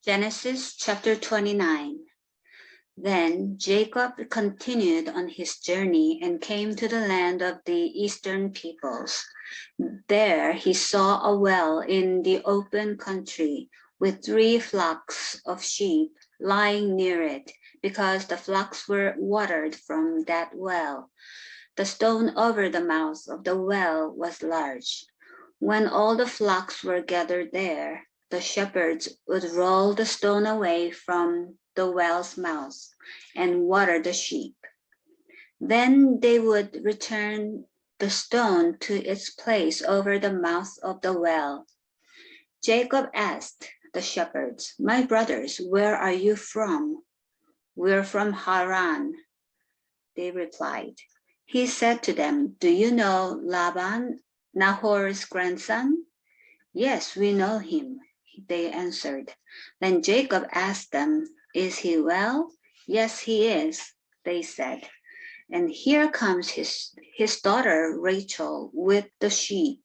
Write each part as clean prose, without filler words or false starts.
Genesis chapter 29. Then Jacob continued on his journey and came to the land of the eastern peoples. There he saw a well in the open country with 3 flocks of sheep lying near it, because the flocks were watered from that well. The stone over the mouth of the well was large. When all the flocks were gathered there, the shepherds would roll the stone away from the well's mouth and water the sheep. Then they would return the stone to its place over the mouth of the well. Jacob asked the shepherds, "My brothers, where are you from?" "We're from Haran," they replied. He said to them, "Do you know Laban, Nahor's grandson?" "Yes, we know him," they answered. Then Jacob asked them, "Is he well?" "Yes, he is," they said. "And here comes his daughter Rachel with the sheep."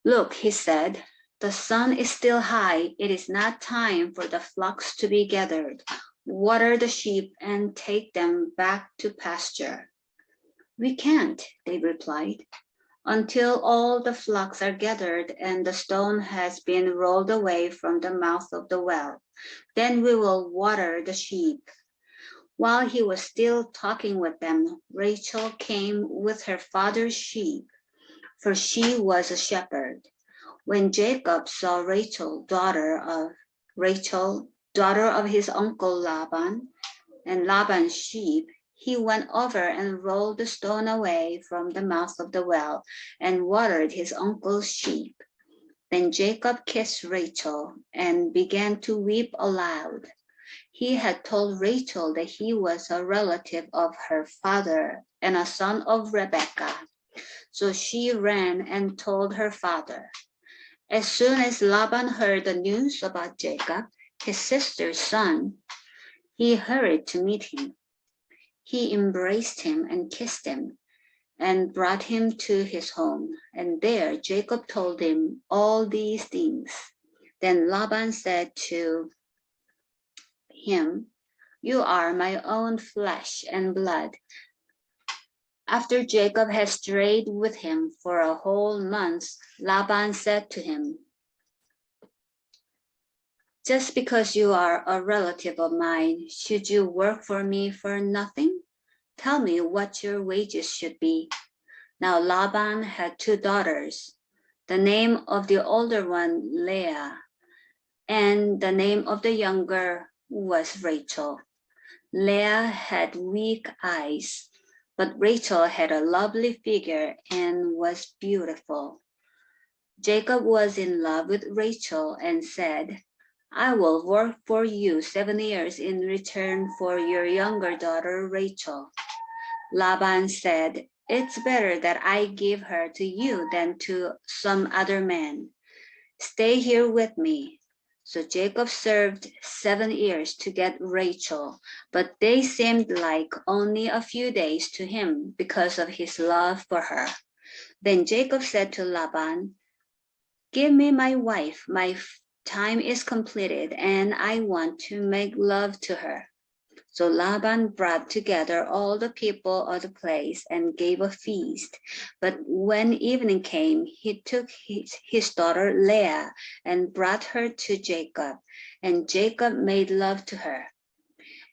"Look," he said, "the sun is still high. It is not time for the flocks to be gathered. Water the sheep and take them back to pasture." "We can't," they replied, "until all the flocks are gathered and the stone has been rolled away from the mouth of the well. Then we will water the sheep." While he was still talking with them, Rachel came with her father's sheep, for she was a shepherd. When Jacob saw Rachel, daughter of his uncle Laban, and Laban's sheep, he went over and rolled the stone away from the mouth of the well and watered his uncle's sheep. Then Jacob kissed Rachel and began to weep aloud. He had told Rachel that he was a relative of her father and a son of Rebekah. So she ran and told her father. As soon as Laban heard the news about Jacob, his sister's son, he hurried to meet him. He embraced him and kissed him and brought him to his home. And there Jacob told him all these things. Then Laban said to him, "You are my own flesh and blood." After Jacob had strayed with him for a whole month, Laban said to him, "Just because you are a relative of mine, should you work for me for nothing? Tell me what your wages should be." Now Laban had 2 daughters. The name of the older one, Leah, and the name of the younger was Rachel. Leah had weak eyes, but Rachel had a lovely figure and was beautiful. Jacob was in love with Rachel and said, "I will work for you 7 years in return for your younger daughter Rachel." Laban said, "It's better that I give her to you than to some other man. Stay here with me." So Jacob served 7 years to get Rachel, but they seemed like only a few days to him because of his love for her. Then Jacob said to Laban, "Give me my wife. My time is completed and I want to make love to her." So Laban brought together all the people of the place and gave a feast. But when evening came, he took his daughter Leah and brought her to Jacob, and Jacob made love to her.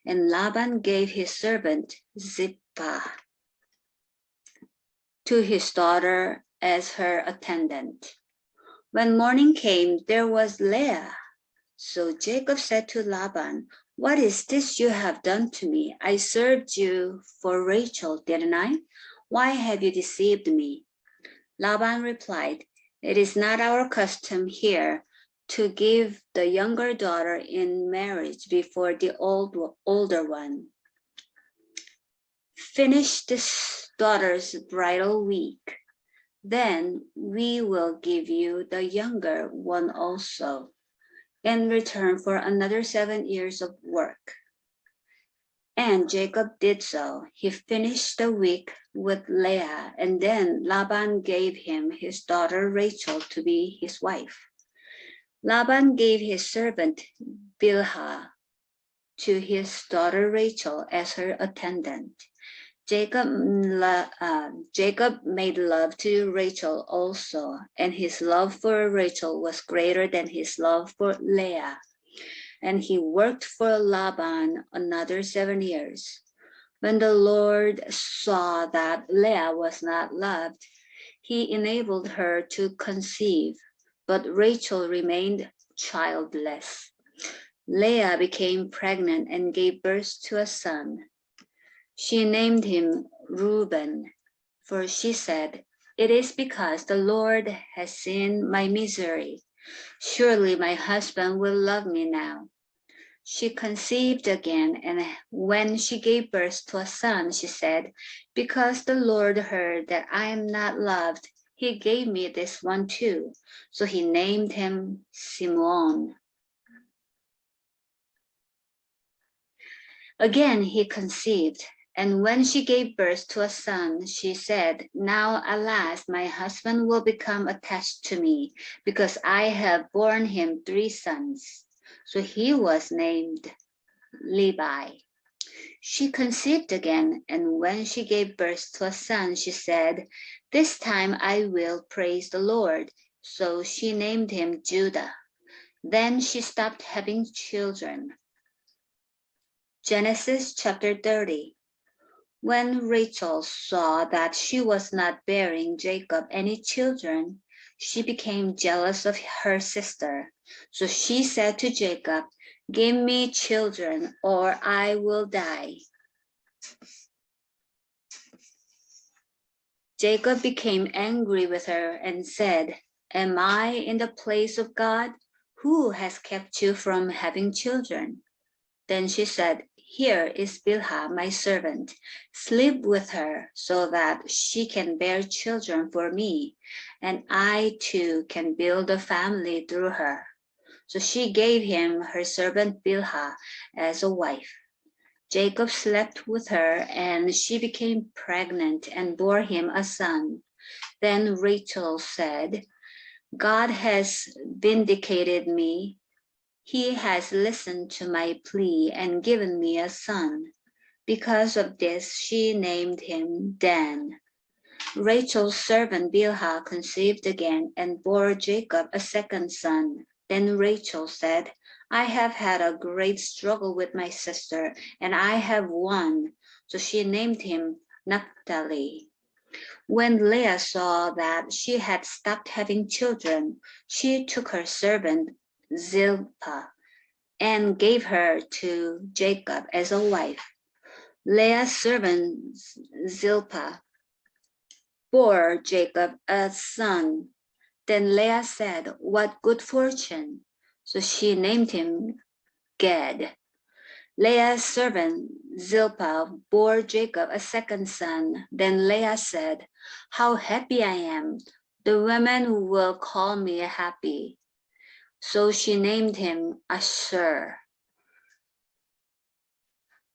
And Laban gave his servant Zilpah to his daughter as her attendant. When morning came, there was Leah. So Jacob said to Laban, "What is this you have done to me? I served you for Rachel, didn't I? Why have you deceived me?" Laban replied, "It is not our custom here to give the younger daughter in marriage before the older one. Finish this daughter's bridal week. Then we will give you the younger one also, in return for another 7 years of work." And Jacob did so. He finished the week with Leah, and then Laban gave him his daughter Rachel to be his wife. Laban gave his servant Bilhah to his daughter Rachel as her attendant. Jacob made love to Rachel also, and his love for Rachel was greater than his love for Leah. And he worked for Laban another 7 years. When the Lord saw that Leah was not loved, he enabled her to conceive, but Rachel remained childless. Leah became pregnant and gave birth to a son. She named him Reuben, for she said, "It is because the Lord has seen my misery. Surely my husband will love me now." She conceived again, and when she gave birth to a son, she said, "Because the Lord heard that I am not loved, he gave me this one too." So he named him Simeon. Again he conceived, and when she gave birth to a son, she said, "Now at last my husband will become attached to me, because I have borne him 3 sons." So he was named Levi. She conceived again, and when she gave birth to a son, she said, "This time I will praise the Lord." So she named him Judah. Then she stopped having children. Genesis chapter 30. When Rachel saw that she was not bearing Jacob any children, she became jealous of her sister. So she said to Jacob, "Give me children, or I will die." Jacob became angry with her and said, "Am I in the place of God? Who has kept you from having children?" Then she said, "Here is Bilhah, my servant. Sleep with her so that she can bear children for me, and I too can build a family through her." So she gave him her servant Bilhah as a wife. Jacob slept with her, and she became pregnant and bore him a son. Then Rachel said, "God has vindicated me. He has listened to my plea and given me a son." Because of this, she named him Dan. Rachel's servant Bilhah conceived again and bore Jacob a second son. Then Rachel said, "I have had a great struggle with my sister, and I have won." So she named him Naphtali. When Leah saw that she had stopped having children, she took her servant Zilpah and gave her to Jacob as a wife. Leah's servant Zilpah bore Jacob a son. Then Leah said, "What good fortune!" So she named him Gad. Leah's servant Zilpah bore Jacob a second son. Then Leah said, "How happy I am! The women will call me happy." So she named him Asher.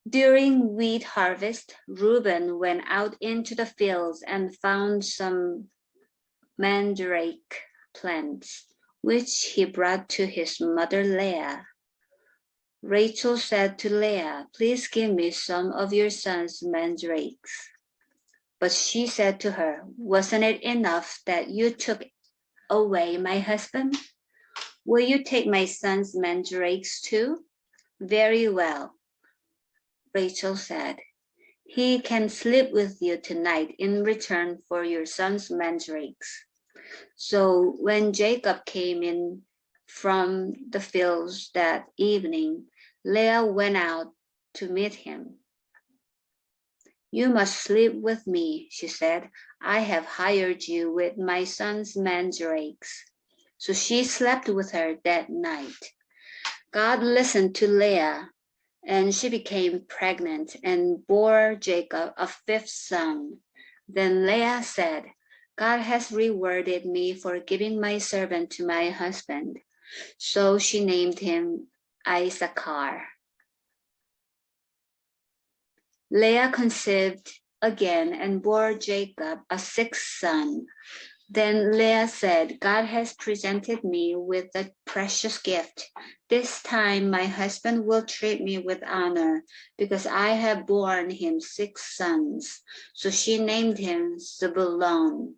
During wheat harvest, Reuben went out into the fields and found some mandrake plants, which he brought to his mother Leah. Rachel said to Leah, "Please give me some of your son's mandrakes." But she said to her, "Wasn't it enough that you took away my husband? Will you take my son's mandrakes too?" "Very well," Rachel said. "He can sleep with you tonight in return for your son's mandrakes." So when Jacob came in from the fields that evening, Leah went out to meet him. "You must sleep with me," she said. "I have hired you with my son's mandrakes." So she slept with her that night. God listened to Leah, and she became pregnant and bore Jacob a 5th son. Then Leah said, "God has rewarded me for giving my servant to my husband." So she named him Issachar. Leah conceived again and bore Jacob a 6th son. Then Leah said, God has presented me with a precious gift. This time my husband will treat me with honor because I have borne him 6 sons. So she named him Zebulun.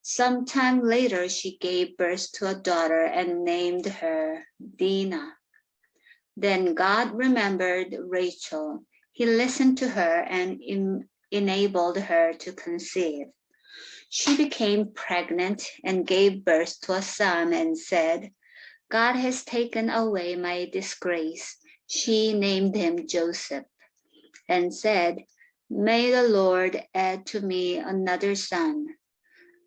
Sometime later, she gave birth to a daughter and named her Dinah. Then God remembered Rachel. He listened to her and enabled her to conceive. She became pregnant and gave birth to a son and said, God has taken away my disgrace. She named him Joseph and said, May the Lord add to me another son.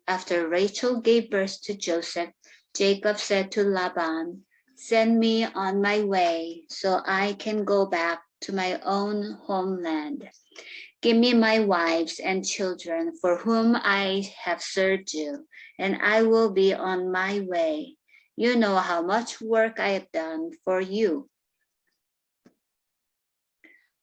After Rachel gave birth to Joseph, Jacob said to Laban, Send me on my way so I can go back to my own homeland. Give me my wives and children for whom I have served you, and I will be on my way. You know how much work I have done for you.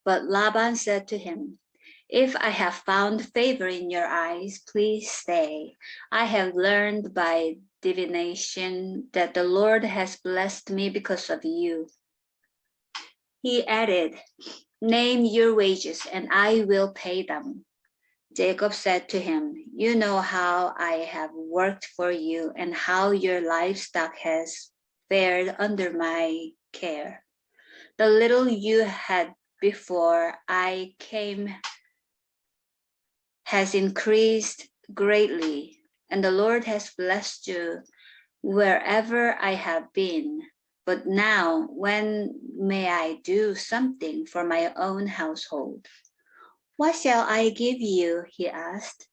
But Laban said to him, If I have found favor in your eyes, please stay. I have learned by divination that the Lord has blessed me because of you. He added, Name your wages and I will pay them. Jacob said to him, You know how I have worked for you and how your livestock has fared under my care. The little you had before I came has increased greatly, and the Lord has blessed you wherever I have been. But now, when may I do something for my own household? What shall I give you? He asked.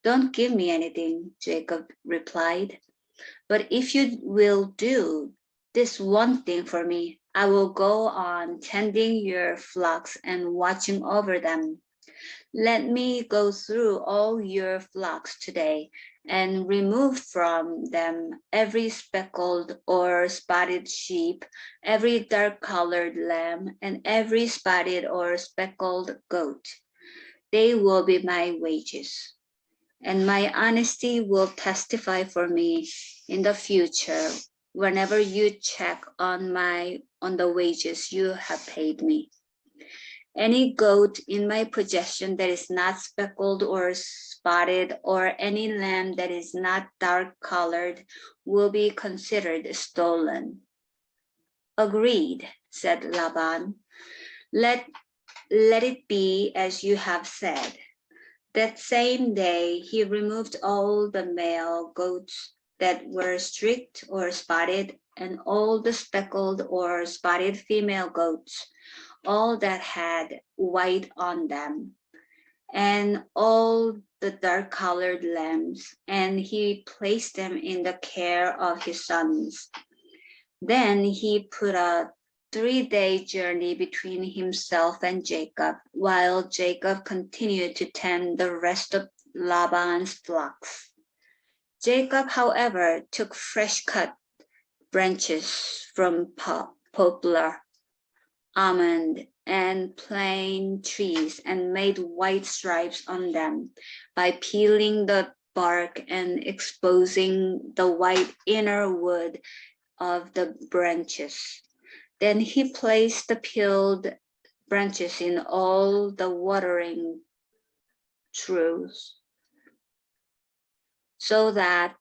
Don't give me anything, Jacob replied. But if you will do this one thing for me, I will go on tending your flocks and watching over them. Let me go through all your flocks today and remove from them every speckled or spotted sheep, every dark-colored lamb, and every spotted or speckled goat. They will be my wages, and my honesty will testify for me in the future whenever you check on the wages you have paid me. Any goat in my possession that is not speckled or spotted, or any lamb that is not dark-colored, will be considered stolen. Agreed, said Laban. Let it be as you have said. That same day, he removed all the male goats that were streaked or spotted, and all the speckled or spotted female goats, all that had white on them, and all the dark-colored lambs, and he placed them in the care of his sons. Then he put a 3-day journey between himself and Jacob, while Jacob continued to tend the rest of Laban's flocks. Jacob, however, took fresh-cut branches from poplar, almond, and plane trees and made white stripes on them by peeling the bark and exposing the white inner wood of the branches. Then he placed the peeled branches in all the watering troughs so that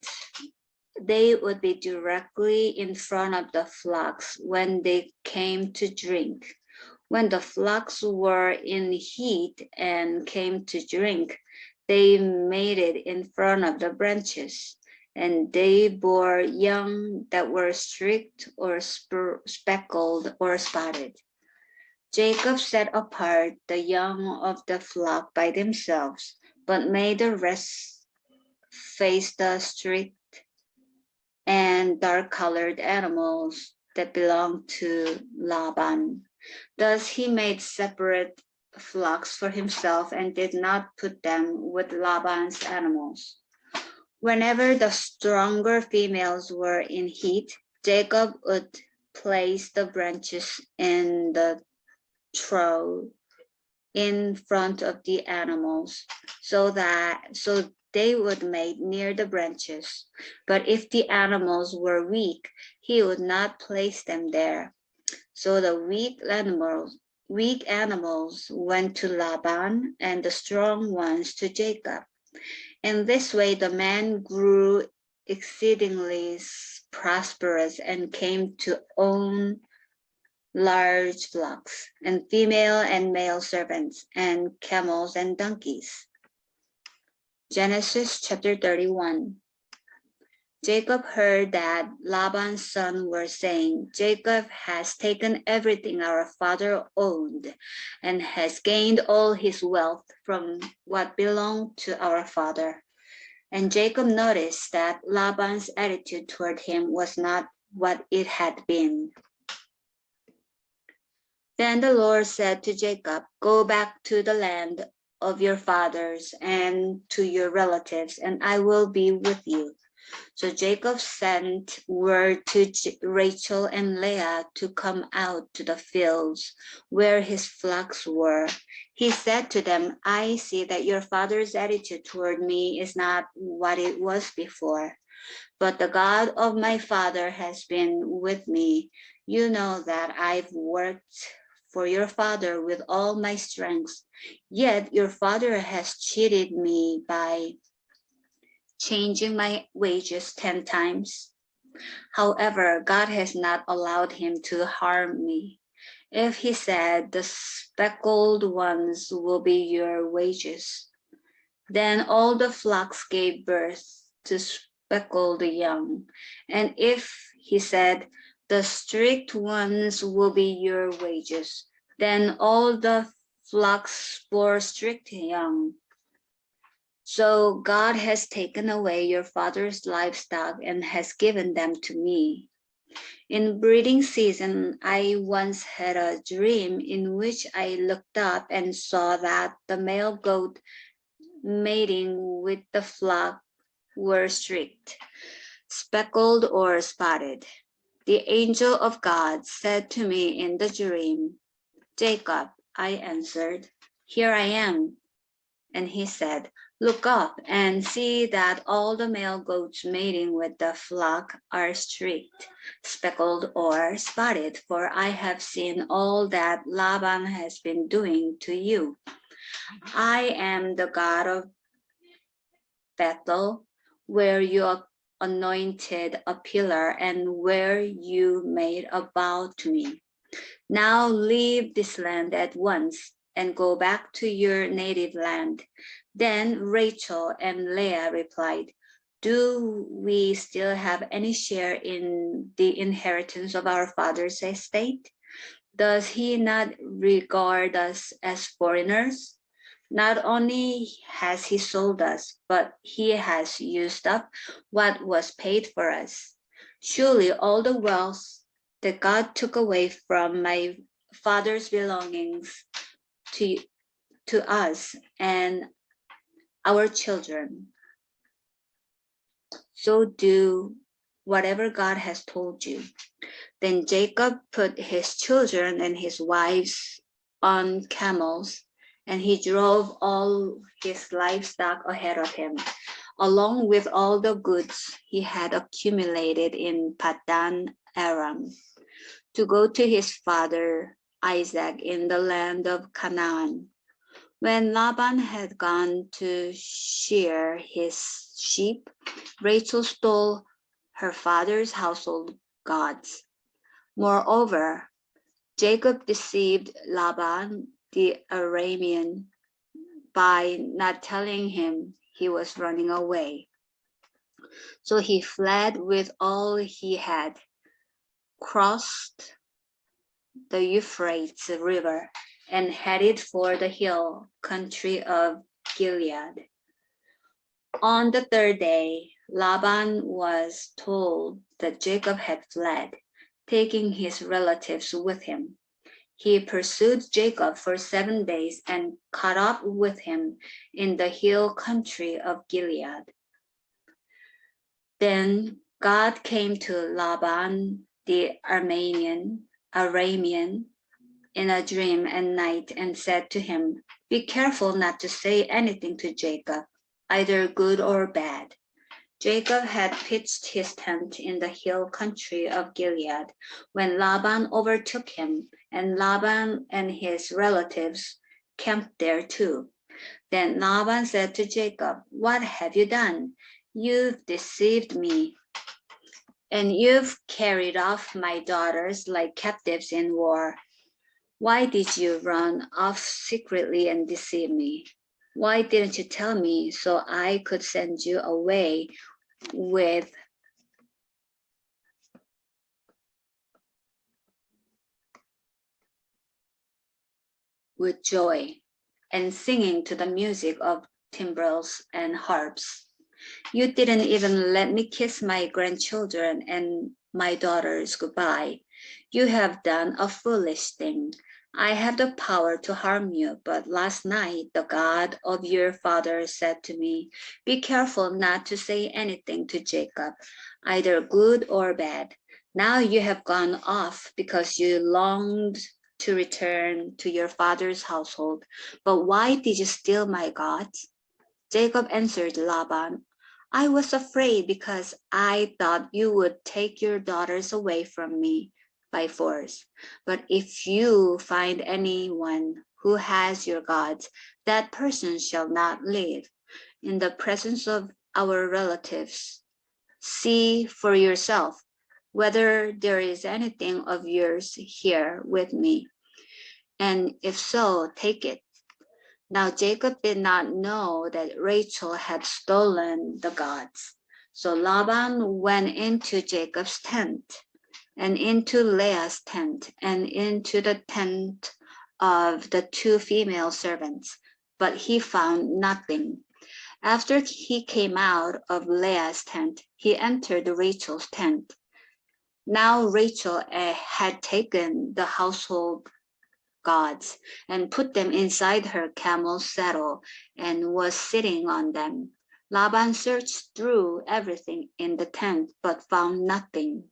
they would be directly in front of the flocks when they came to drink. When the flocks were in heat and came to drink, they made it in front of the branches, and they bore young that were streaked or speckled or spotted. Jacob set apart the young of the flock by themselves, but made the rest face the streaked and dark-colored animals that belonged to Laban. Thus he made separate flocks for himself and did not put them with Laban's animals. Whenever the stronger females were in heat, Jacob would place the branches in the trough in front of the animals, so they would mate near the branches. But if the animals were weak, he would not place them there. So the weak animals went to Laban, and the strong ones to Jacob. In this way, the man grew exceedingly prosperous and came to own large flocks, and female and male servants, and camels and donkeys. Genesis chapter 31. Jacob heard that Laban's sons were saying, Jacob has taken everything our father owned and has gained all his wealth from what belonged to our father. And Jacob noticed that Laban's attitude toward him was not what it had been. Then the Lord said to Jacob, go back to the land of your fathers and to your relatives, and I will be with you. So Jacob sent word to Rachel and Leah to come out to the fields where his flocks were. He said to them, I see that your father's attitude toward me is not what it was before, but the God of my father has been with me. You know that I've worked for your father with all my strength, yet your father has cheated me by changing my wages 10 times. However, God has not allowed him to harm me. If he said, the speckled ones will be your wages, then all the flocks gave birth to speckled young. And if he said, the streaked ones will be your wages, then all the flocks bore streaked young. So God has taken away your father's livestock and has given them to me. In breeding season, I once had a dream in which I looked up and saw that the male goat mating with the flock were streaked, speckled, or spotted. The angel of God said to me in the dream, Jacob, I answered, here I am. And he said, look up and see that all the male goats mating with the flock are streaked, speckled, or spotted, for I have seen all that Laban has been doing to you. I am the God of Bethel, where you anointed a pillar and where you made a vow to me. Now leave this land at once and go back to your native land. Then Rachel and Leah replied, do we still have any share in the inheritance of our father's estate? Does he not regard us as foreigners? Not only has he sold us, but he has used up what was paid for us. Surely all the wealth that God took away from my father's belongings to us and our children. So do whatever God has told you. Then Jacob put his children and his wives on camels, and he drove all his livestock ahead of him, along with all the goods he had accumulated in Paddan Aram, to go to his father Isaac in the land of Canaan. When Laban had gone to shear his sheep, Rachel stole her father's household gods. Moreover, Jacob deceived Laban the Aramean by not telling him he was running away. So he fled with all he had, crossed the Euphrates River, and headed for the hill country of Gilead. On the third day, Laban was told that Jacob had fled, taking his relatives with him. He pursued Jacob for 7 days and caught up with him in the hill country of Gilead. Then God came to Laban the Aramean in a dream at night and said to him, "Be careful not to say anything to Jacob, either good or bad." Jacob had pitched his tent in the hill country of Gilead when Laban overtook him, and Laban and his relatives camped there too. Then Laban said to Jacob, "What have you done? You've deceived me, and you've carried off my daughters like captives in war. Why did you run off secretly and deceive me? Why didn't you tell me so I could send you away with joy and singing to the music of timbrels and harps? You didn't even let me kiss my grandchildren and my daughters goodbye. You have done a foolish thing. I have the power to harm you, but last night the God of your father said to me, 'Be careful not to say anything to Jacob, either good or bad.' Now you have gone off because you longed to return to your father's household. But why did you steal my gods?" Jacob answered Laban, "I was afraid because I thought you would take your daughters away from me by force. But if you find anyone who has your gods, that person shall not live. In the presence of our relatives, see for yourself whether there is anything of yours here with me, and if so, take it." Now Jacob did not know that Rachel had stolen the gods. So Laban went into Jacob's tent, and into Leah's tent, and into the tent of the two female servants, but he found nothing. After he came out of Leah's tent, he entered Rachel's tent. Now Rachel had taken the household gods and put them inside her camel's saddle and was sitting on them. Laban searched through everything in the tent but found nothing.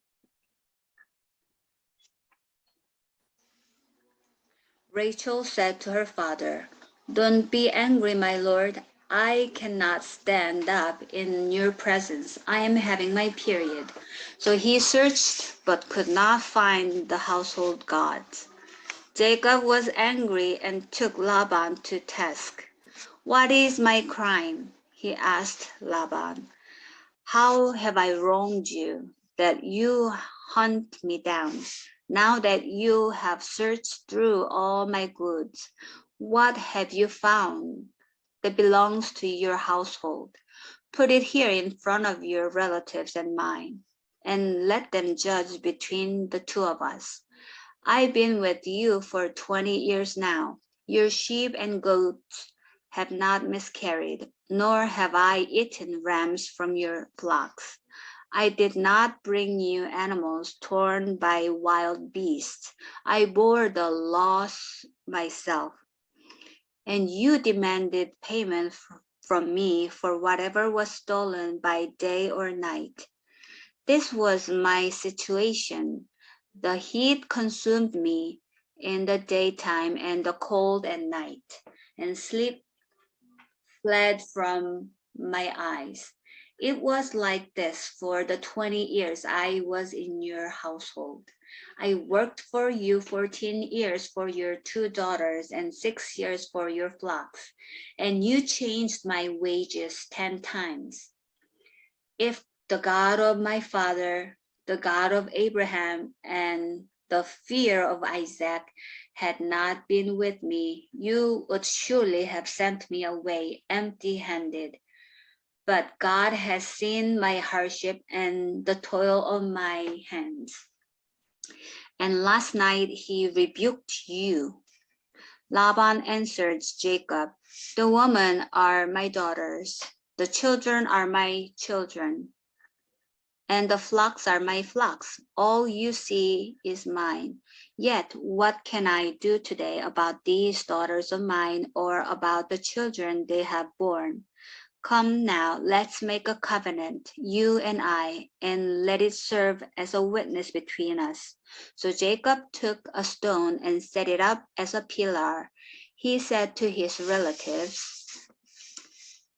Rachel said to her father, "Don't be angry, my lord. I cannot stand up in your presence. I am having my period." So he searched but could not find the household gods. Jacob was angry and took Laban to task. "What is my crime?" he asked Laban. "How have I wronged you that you hunt me down? Now that you have searched through all my goods, what have you found that belongs to your household? Put it here in front of your relatives and mine, and let them judge between the two of us. I've been with you for 20 years now. Your sheep and goats have not miscarried, nor have I eaten rams from your flocks. I did not bring you animals torn by wild beasts. I bore the loss myself, and you demanded payment from me for whatever was stolen by day or night. This was my situation. The heat consumed me in the daytime and the cold at night, and sleep fled from my eyes. It was like this for the 20 years I was in your household. I worked for you 14 years for your two daughters and 6 years for your flocks, and you changed my wages 10 times. If the God of my father, the God of Abraham, and the fear of Isaac had not been with me, you would surely have sent me away empty-handed. But God has seen my hardship and the toil of my hands. And last night he rebuked you." Laban answered Jacob, "The women are my daughters, the children are my children, and the flocks are my flocks. All you see is mine. Yet what can I do today about these daughters of mine or about the children they have borne? Come now, let's make a covenant, you and I, and let it serve as a witness between us. So Jacob took a stone and set it up as a pillar. He said to his relatives,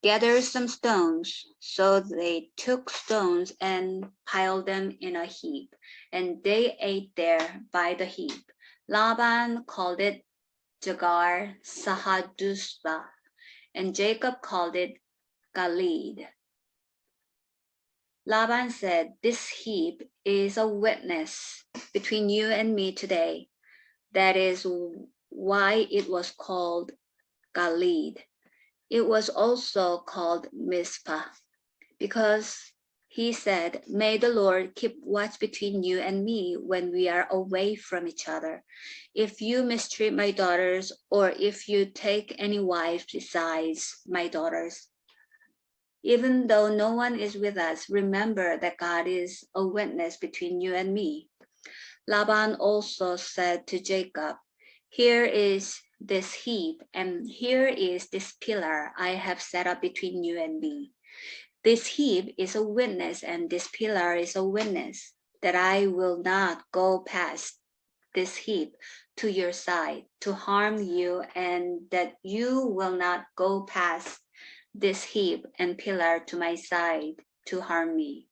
gather some stones. So they took stones and piled them in a heap, and they ate there by the heap. Laban called it Jagar Sahadusba, and Jacob called it Galid. Laban said, this heap is a witness between you and me today. That is why it was called Galid. It was also called Mizpah, because he said, may the Lord keep watch between you and me when we are away from each other. If you mistreat my daughters, or if you take any wives besides my daughters, even though no one is with us, remember that God is a witness between you and me. Laban also said to Jacob, here is this heap, and here is this pillar I have set up between you and me. This heap is a witness, and this pillar is a witness that I will not go past this heap to your side to harm you, and that you will not go past this heap and pillar to my side to harm me.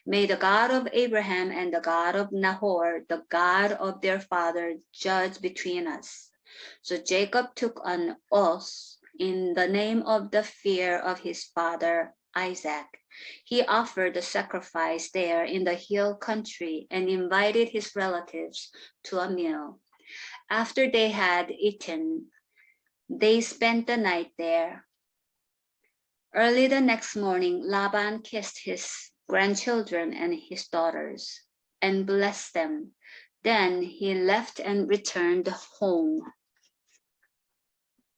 May the God of Abraham and the God of Nahor, the God of their father, judge between us. So Jacob took an oath in the name of the fear of his father Isaac. He offered a sacrifice there in the hill country and invited his relatives to a meal. After they had eaten, they spent the night there. Early the next morning, Laban kissed his grandchildren and his daughters and blessed them. Then he left and returned home.